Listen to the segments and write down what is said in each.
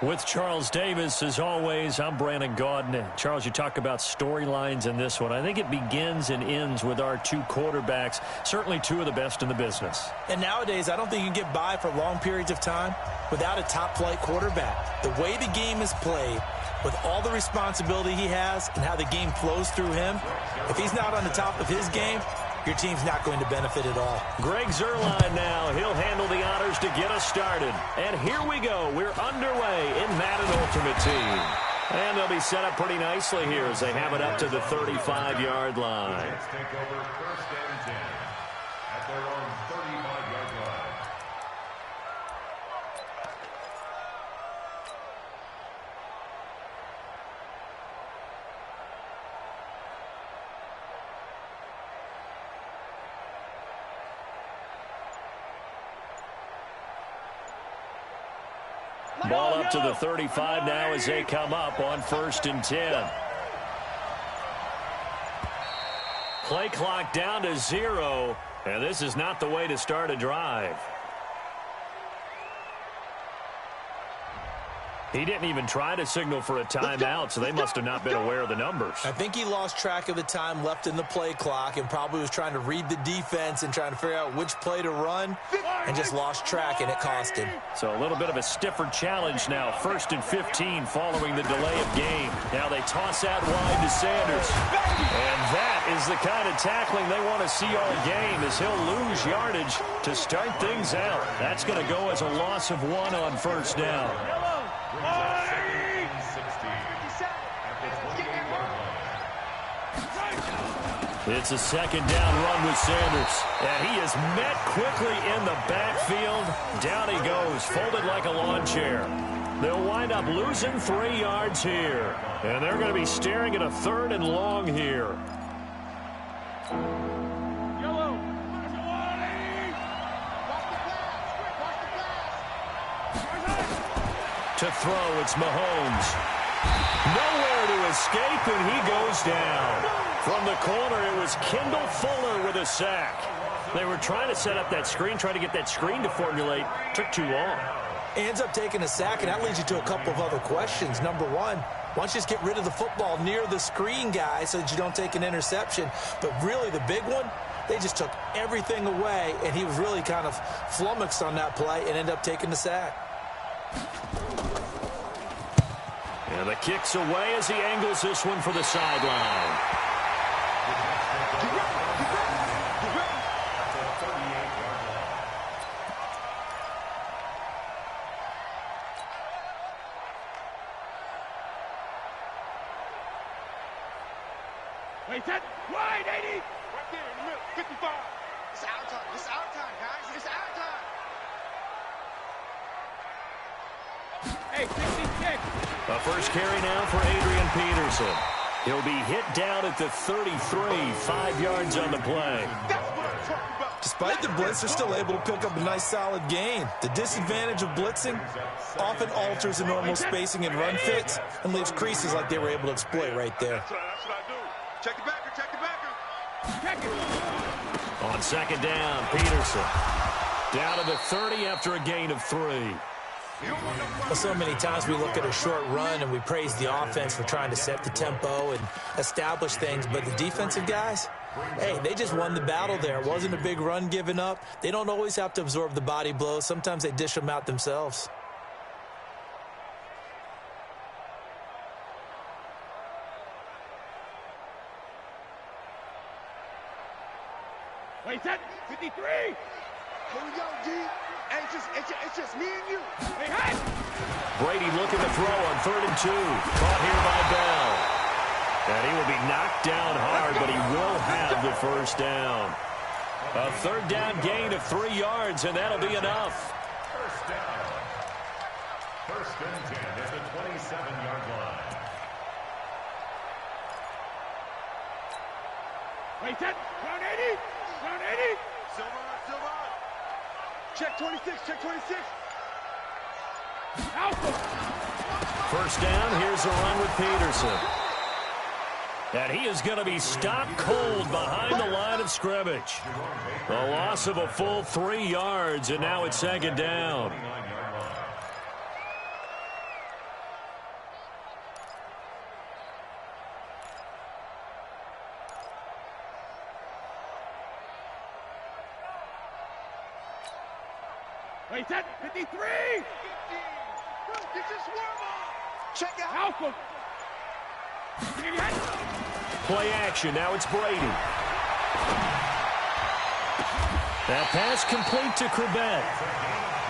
With Charles Davis, as always, I'm Brandon Gaudin. Charles, you talk about storylines in this one. I think it begins and ends with our two quarterbacks, certainly two of the best in the business. And nowadays, I don't think you can get by for long periods of time without a top-flight quarterback. The way the game is played, with all the responsibility he has and how the game flows through him, if he's not on the top of his game, your team's not going to benefit at all. Greg Zuerlein now. He'll handle the honors to get us started. And here we go. We're underway in Madden Ultimate Team. And they'll be set up pretty nicely here as they have it up to the 35-yard line. Let's take over first and 10 at their own 35-yard line. Ball up to the 35 now as they come up on first and 10. Play clock down to 0, and this is not the way to start a drive. He didn't even try to signal for a timeout, so they must have not been aware of the numbers. I think he lost track of the time left in the play clock and probably was trying to read the defense and trying to figure out which play to run and just lost track, and it cost him. So a little bit of a stiffer challenge now. First and 15 following the delay of game. Now they toss out wide to Sanders. And that is the kind of tackling they want to see all game as he'll lose yardage to start things out. That's going to go as a loss of 1 on first down. It's a second down run with Sanders. And he is met quickly in the backfield. Down he goes, folded like a lawn chair. They'll wind up losing 3 yards here. And they're going to be staring at a 3rd and long here. To throw, it's Mahomes. Nowhere to escape, and he goes down. From the corner, it was Kendall Fuller with a sack. They were trying to set up that screen, trying to get that screen to formulate. Took too long. Ends up taking a sack, and that leads you to a couple of other questions. Number one, why don't you just get rid of the football near the screen guy so that you don't take an interception? But really, the big one, they just took everything away, and he was really kind of flummoxed on that play and ended up taking the sack. And the kick's away as he angles this one for the sideline. Wait, set, wide, 80. Right there in the middle, 55. It's our time. It's our time, guys. It's our time. Hey, 66. A first carry now for Adrian Peterson. He'll be hit down at the 33, 5 yards on the play. That's what I'm talking about. Despite the blitz, they're still able to pick up a nice, solid gain. The disadvantage of blitzing often alters the normal spacing and run fits and leaves creases like they were able to exploit right there. That's what I do. Check the backer, check the backer. Check it. On second down, Peterson. Down to the 30 after a gain of 3. Well, so many times we look at a short run and we praise the offense for trying to set the tempo and establish things, but the defensive guys, hey, they just won the battle there. It wasn't a big run given up. They don't always have to absorb the body blows. Sometimes they dish them out themselves. Wait, set, 53. Here we go, G. Hey, it's just me and you. Hey, hey. Brady looking to throw on 3rd and 2. Caught here by Bell. And he will be knocked down hard, but he will have the first down. A 3rd down gain of 3 yards, and that'll be enough. First down. First and 10 at the 27-yard line. Wait, set, round 80. Round 80. Silver. Check 26, check 26. Alpha. First down, here's a run with Peterson. And he is going to be stopped cold behind the line of scrimmage. A loss of a full 3 yards, and now it's second down. Wait, set. 53. 15. Get your swarm on. Check out. Alpha. Play action. Now it's Brady. That pass complete to Corbett.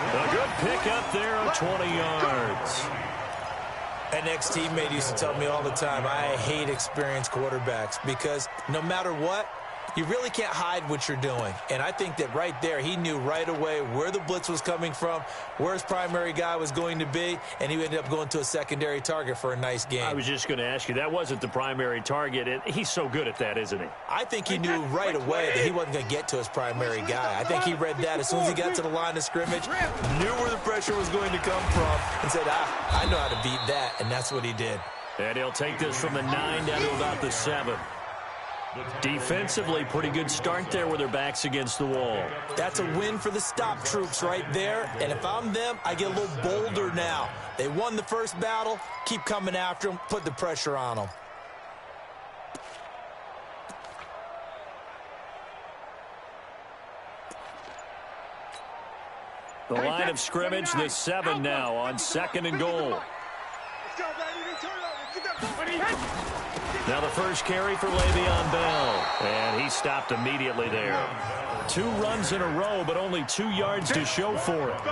A good pickup there of 20 yards. An ex-teammate used to tell me all the time, I hate experienced quarterbacks because no matter what, you really can't hide what you're doing. And I think that right there, he knew right away where the blitz was coming from, where his primary guy was going to be, and he ended up going to a secondary target for a nice game. I was just going to ask you, that wasn't the primary target. He's so good at that, isn't he? I think he knew right away that he wasn't going to get to his primary guy. I think he read that as soon as he got to the line of scrimmage, knew where the pressure was going to come from, and said, I know how to beat that, and that's what he did. And he'll take this from the 9 down to about the 7. Defensively, pretty good start there with their backs against the wall. That's a win for the stop troops right there. And if I'm them, I get a little bolder now. They won the first battle. Keep coming after them. Put the pressure on them. The line of scrimmage, the 7 now on 2nd and goal. Let's go, baby. Turn over. Get that. Now the first carry for Le'Veon Bell. And he stopped immediately there. 2 runs in a row, but only 2 yards to show for it.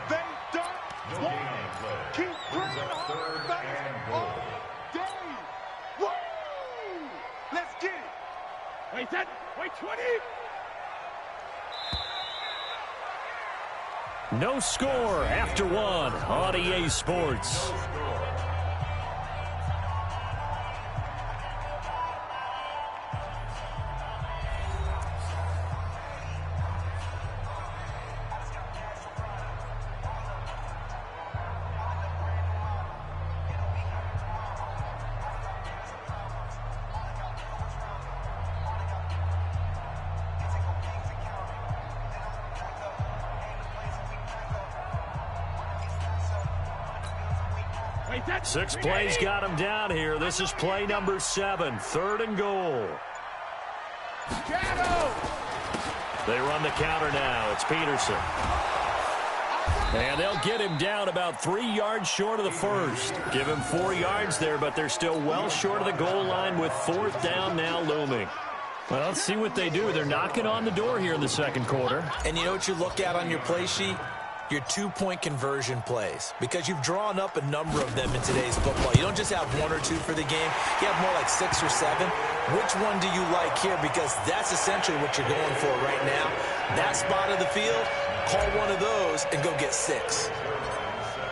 They don't want it. Keep bringing on the all day. Woo! Let's get it. Wait, set. Wait, 20. No score after 1 on EA Sports. Six plays got him down here. This is play number 7, 3rd and goal. They run the counter now. It's Peterson. And they'll get him down about 3 yards short of the first. Give him 4 yards there, but they're still well short of the goal line with 4th down now looming. Well, let's see what they do. They're knocking on the door here in the second quarter. And you know what you look at on your play sheet? Your 2-point conversion plays, because you've drawn up a number of them in today's football. You don't just have 1 or 2 for the game. You have more like 6 or 7. Which one do you like here? Because that's essentially what you're going for right now. That spot of the field, call one of those and go get 6.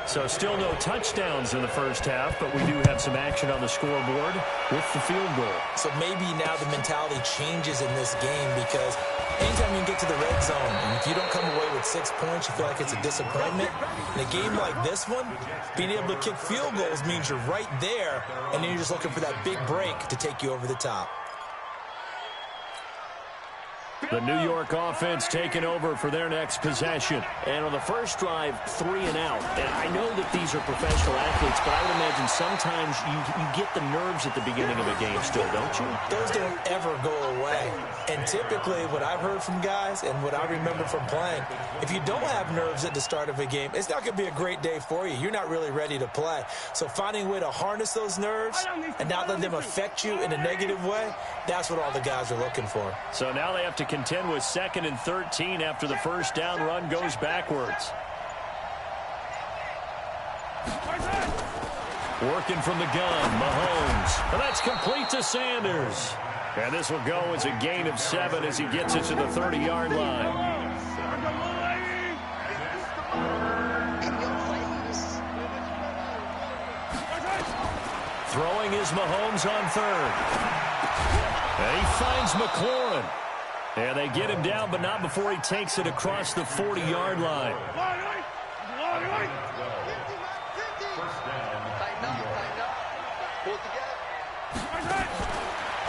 So still no touchdowns in the first half, but we do have some action on the scoreboard with the field goal. So maybe now the mentality changes in this game, because anytime you get to the red zone, and if you don't come away with 6 points, you feel like it's a disappointment. In a game like this one, being able to kick field goals means you're right there, and then you're just looking for that big break to take you over the top. The New York offense taking over for their next possession. And on the first drive, 3 and out. And I know that these are professional athletes, but I would imagine sometimes you get the nerves at the beginning of a game still, don't you? Those don't ever go away. And typically, what I've heard from guys and what I remember from playing, if you don't have nerves at the start of a game, it's not going to be a great day for you. You're not really ready to play. So finding a way to harness those nerves and not let them affect you in a negative way, that's what all the guys are looking for. So now they have to contend with 2nd and 13 after the first down run goes backwards. Working from the gun, Mahomes. And that's complete to Sanders. And this will go as a gain of 7 as he gets it to the 30-yard line. Throwing is Mahomes on 3rd. And he finds McLaurin. And they get him down, but not before he takes it across the 40-yard line.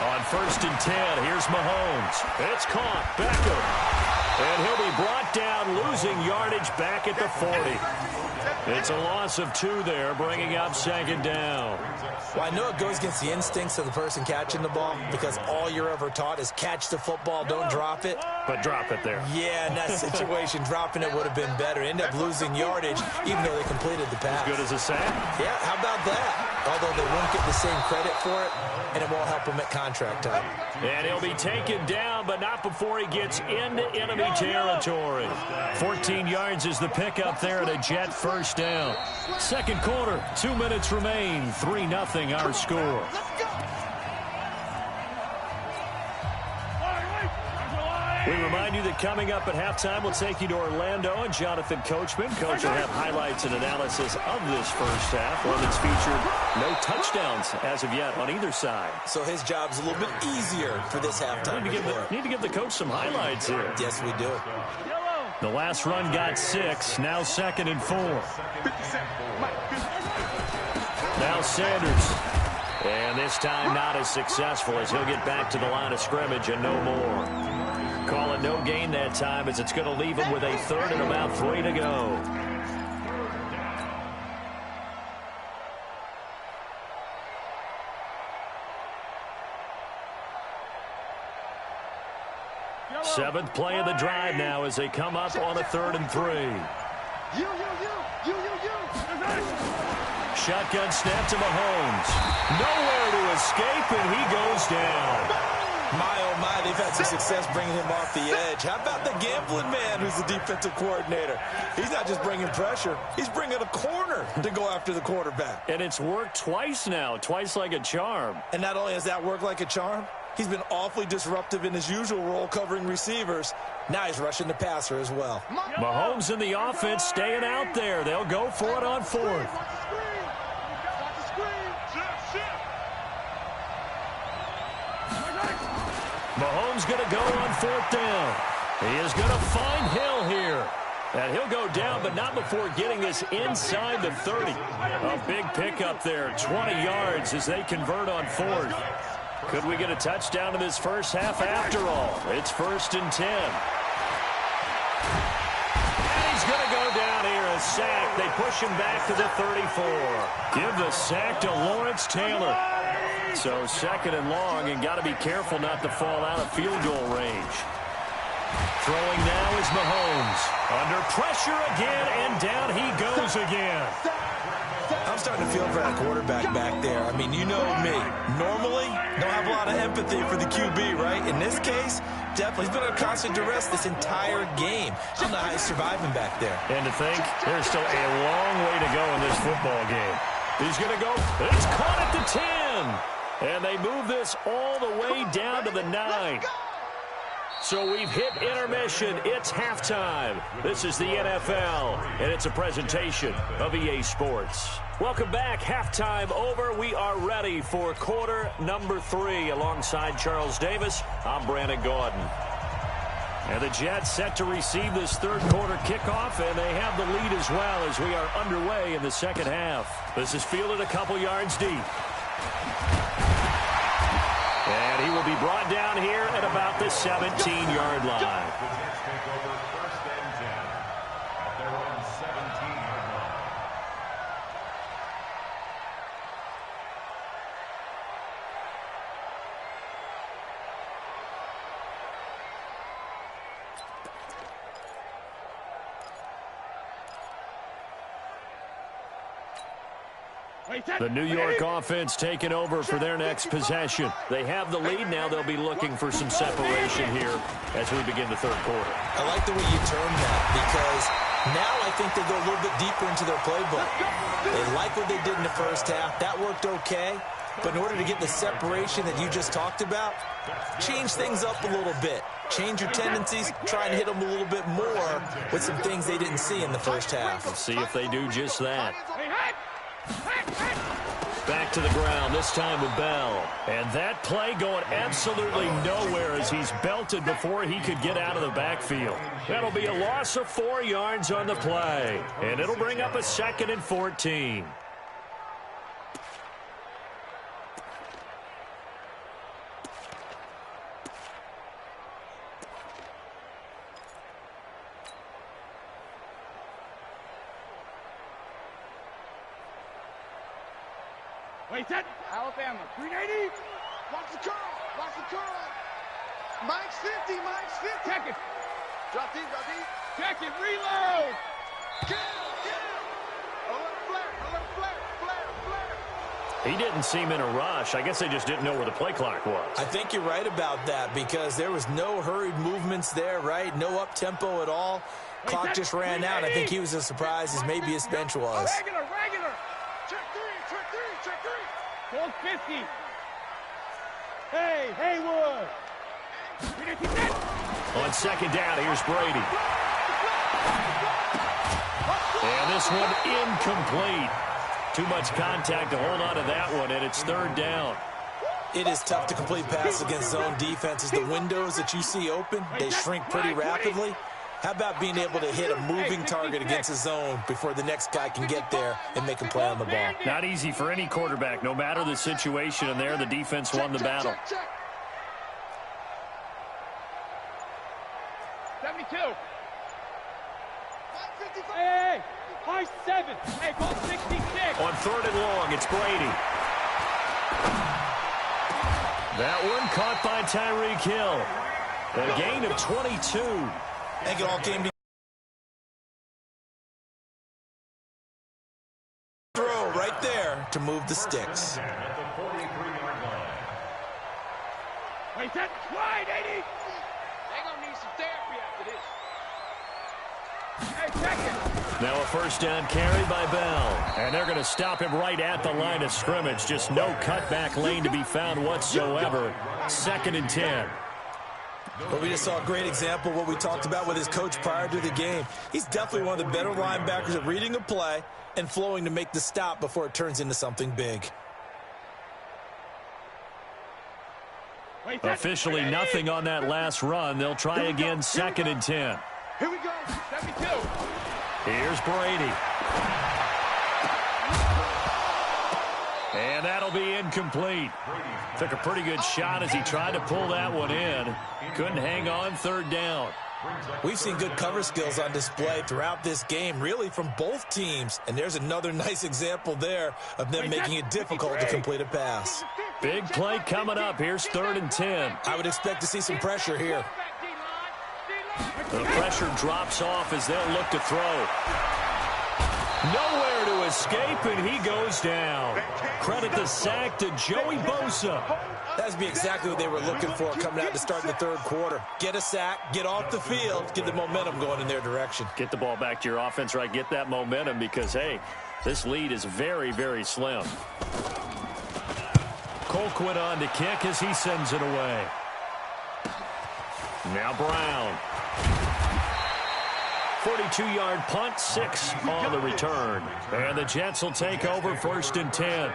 On 1st and 10, here's Mahomes. It's caught. Beckham. And he'll be brought down, losing yardage back at the 40. It's a loss of 2 there, bringing up second down. Well, I know it goes against the instincts of the person catching the ball because all you're ever taught is catch the football, don't drop it. But drop it there. Yeah, in that situation, dropping it would have been better. End up losing yardage, even though they completed the pass. As good as a sack? Yeah, how about that? Although they won't get the same credit for it, and it won't help him at contract time. And he'll be taken down, but not before he gets into enemy territory. 14 yards is the pickup there at a Jet first down. Second quarter, 2 minutes remain. 3-0 our score. We remind you that coming up at halftime, we'll take you to Orlando and Jonathan Coachman. Coach will have highlights and analysis of this first half, one that's featured no touchdowns as of yet on either side. So his job's a little bit easier for this halftime. Need to give the coach some highlights here. Yes, we do. The last run got 6, now 2nd and 4. Now Sanders. And this time not as successful as he'll get back to the line of scrimmage and no more. Call it no gain that time as it's going to leave him with a 3rd and about 3 to go. Seventh play of the drive now as they come up on a 3rd and 3. Shotgun snap to Mahomes. Nowhere to escape, and he goes down. My, oh my, they've had some success bringing him off the edge. How about the gambling man who's the defensive coordinator? He's not just bringing pressure. He's bringing a corner to go after the quarterback. And it's worked twice now, twice like a charm. And not only has that worked like a charm, he's been awfully disruptive in his usual role covering receivers. Now he's rushing the passer as well. Mahomes and the offense staying out there. They'll go for it on 4th. Mahomes going to go on 4th down. He is going to find Hill here. And he'll go down, but not before getting this inside the 30. A big pickup there, 20 yards as they convert on 4th. Could we get a touchdown in this first half after all? It's 1st and 10. And he's going to go down here, a sack. They push him back to the 34. Give the sack to Lawrence Taylor. So 2nd and long, and got to be careful not to fall out of field goal range. Throwing now is Mahomes. Under pressure again, and down he goes again. I'm starting to feel for that quarterback back there. I mean, you know me. Normally, don't have a lot of empathy for the QB, right? In this case, definitely. He's been under constant duress this entire game. I don't know how he's surviving back there. And to think, there's still a long way to go in this football game. He's going to go. It's caught at the 10. And they move this all the way down to the 9. So we've hit intermission. It's halftime. This is the NFL, and it's a presentation of EA Sports. Welcome back. Halftime over. We are ready for quarter number 3. Alongside Charles Davis, I'm Brandon Gaudin. And the Jets set to receive this 3rd quarter kickoff, and they have the lead as well as we are underway in the second half. This is fielded a couple yards deep. And he will be brought down here at about the 17-yard line. The New York offense taking over for their next possession. They have the lead. Now they'll be looking for some separation here as we begin the 3rd quarter. I like the way you termed that because now I think they go a little bit deeper into their playbook. They like what they did in the first half. That worked okay. But in order to get the separation that you just talked about, change things up a little bit. Change your tendencies. Try and hit them a little bit more with some things they didn't see in the first half. Let's see if they do just that. Back to the ground, this time with Bell. And that play going absolutely nowhere as he's belted before he could get out of the backfield. That'll be a loss of 4 yards on the play. And it'll bring up a 2nd and 14. Wait, set. Alabama, 380. Watch the curl. Watch the curl. Mike's 50. Mike's 50. Check it. Drop deep. Drop deep. Check it. Reload. Get him. Get him. A little flare. A little flare. Flare. Flare. He didn't seem in a rush. I guess they just didn't know where the play clock was. I think you're right about that because there was no hurried movements there, right? No up-tempo at all. Clock just ran out. I think he was as surprised as maybe his bench was. Regular. Check three. Check three. Check three. 450. Hey, Haywood. On second down, here's Brady. And this one incomplete. Too much contact to hold on to that one, and it's third down. It is tough to complete passes against zone defenses. The windows that you see open, they shrink pretty rapidly. How about being able to hit a moving target against a zone before the next guy can get there and make a play on the ball? Not easy for any quarterback, no matter the situation, and there the defense won the battle. 72. Hey, high 7. Hey, ball 66. On third and long, it's Brady. That one caught by Tyreek Hill. A gain of 22. I think it all came together. Throw right there to move the sticks. Wait, that wide, 80. They're going to need some therapy after this. Hey, check it. Now a first down carry by Bell. And they're going to stop him right at the line of scrimmage. Just no cutback lane to be found whatsoever. 2nd and 10. But we just saw a great example of what we talked about with his coach prior to the game. He's definitely one of the better linebackers at reading a play and flowing to make the stop before it turns into something big. Officially nothing on that last run. They'll try again 2nd and 10. Here we go. 72. Here's Brady. And that'll be incomplete. Took a pretty good shot as he tried to pull that one in. Couldn't hang on, third down. We've seen good cover skills on display throughout this game, really from both teams. And there's another nice example there of them making it difficult to complete a pass. Big play coming up. Here's 3rd and 10. I would expect to see some pressure here. The pressure drops off as they'll look to throw. Nowhere to escape, and he goes down. Credit the sack to Joey Bosa. That would be exactly what they were looking for coming out to start the third quarter. Get a sack, get off the field, get the momentum going in their direction. Get the ball back to your offense, right? Get that momentum because, hey, this lead is very, very slim. Colquitt on to kick as he sends it away. Now Brown. 42-yard punt, 6 on the return. And the Jets will take over 1st and 10.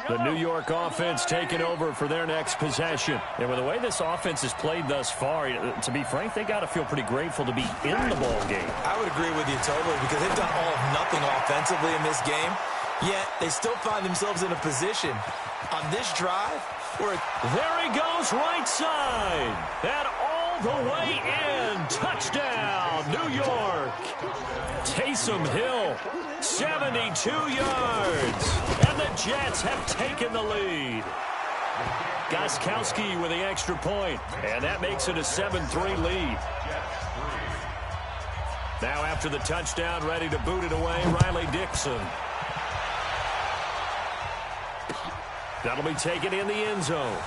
The New York offense taking over for their next possession. And with the way this offense has played thus far, to be frank, they got to feel pretty grateful to be in the ball game. I would agree with you totally because they've done all of nothing offensively in this game, yet they still find themselves in a position on this drive where there he goes right side and all the way in. Touchdown, New York. Taysom Hill, 72 yards. And the Jets have taken the lead. Gostkowski with the extra point, and that makes it a 7-3 lead. Now after the touchdown, ready to boot it away, Riley Dixon. That'll be taken in the end zone.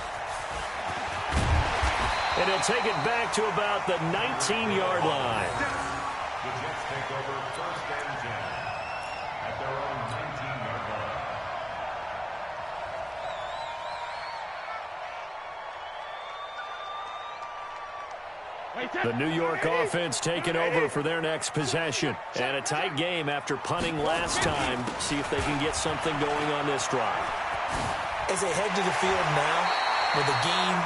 And he'll take it back to about the 19-yard line. The Jets take over 1st and 10 at their own 19-yard line. The New York offense taking over for their next possession. And a tight game after punting last time. See if they can get something going on this drive. as they head to the field now with the game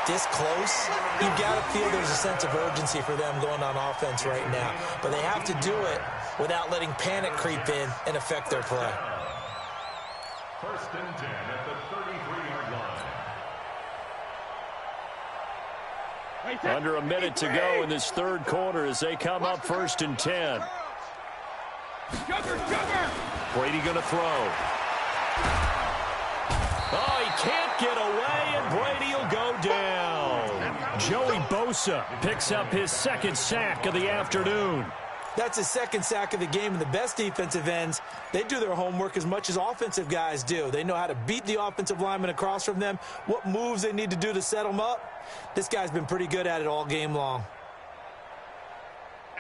this close, you've got to feel there's a sense of urgency for them going on offense right now. But they have to do it without letting panic creep in and affect their play. 1st and 10 at the 33-yard line. Under a minute to go in this third quarter as they come up 1st and 10. Brady going to throw. Oh, he can't get away, and Brady will go down. Joey Bosa picks up his second sack of the afternoon. That's his second sack of the game, and the best defensive ends, they do their homework as much as offensive guys do. They know how to beat the offensive lineman across from them, what moves they need to do to set them up. This guy's been pretty good at it all game long.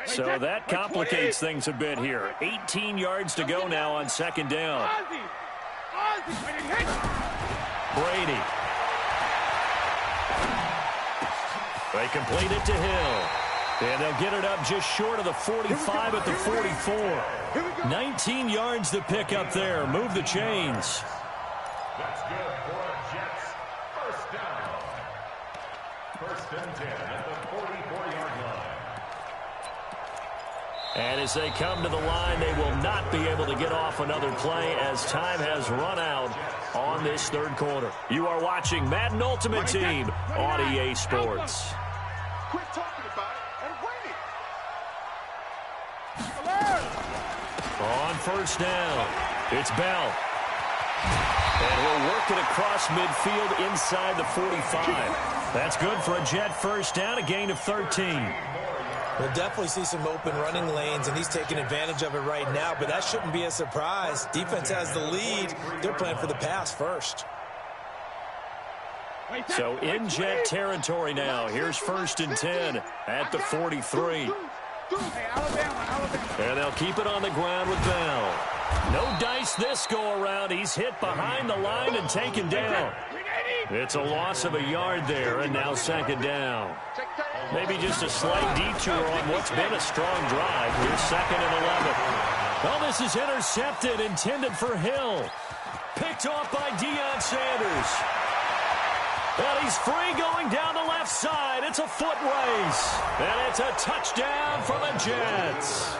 So that complicates things a bit here. 18 yards to go now on second down. Brady. They complete it to Hill. And they'll get it up just short of the 45 at the 44. 19 yards to pick up there. Move the chains. That's good for Jets. First down. First and 10 at the 44-yard line. And as they come to the line, they will not be able to get off another play as time has run out on this third quarter. You are watching Madden Ultimate Team on EA Sports. Quit talking about it and win it. On first down, it's Bell. And he'll work it across midfield inside the 45. That's good for a Jet first down, a gain of 13. We'll definitely see some open running lanes, and he's taking advantage of it right now, but that shouldn't be a surprise. Defense has the lead. They're playing for the pass first. So in Jet territory now. Here's first and 10 at the 43. And they'll keep it on the ground with Bell. No dice this go-around. He's hit behind the line and taken down. It's a loss of a yard there, and now second down. Maybe just a slight detour on what's been a strong drive. Here's second and 11. Well, this is intercepted, intended for Hill. Picked off by Deion Sanders. And he's free going down the left side. It's a foot race. And it's a touchdown for the Jets.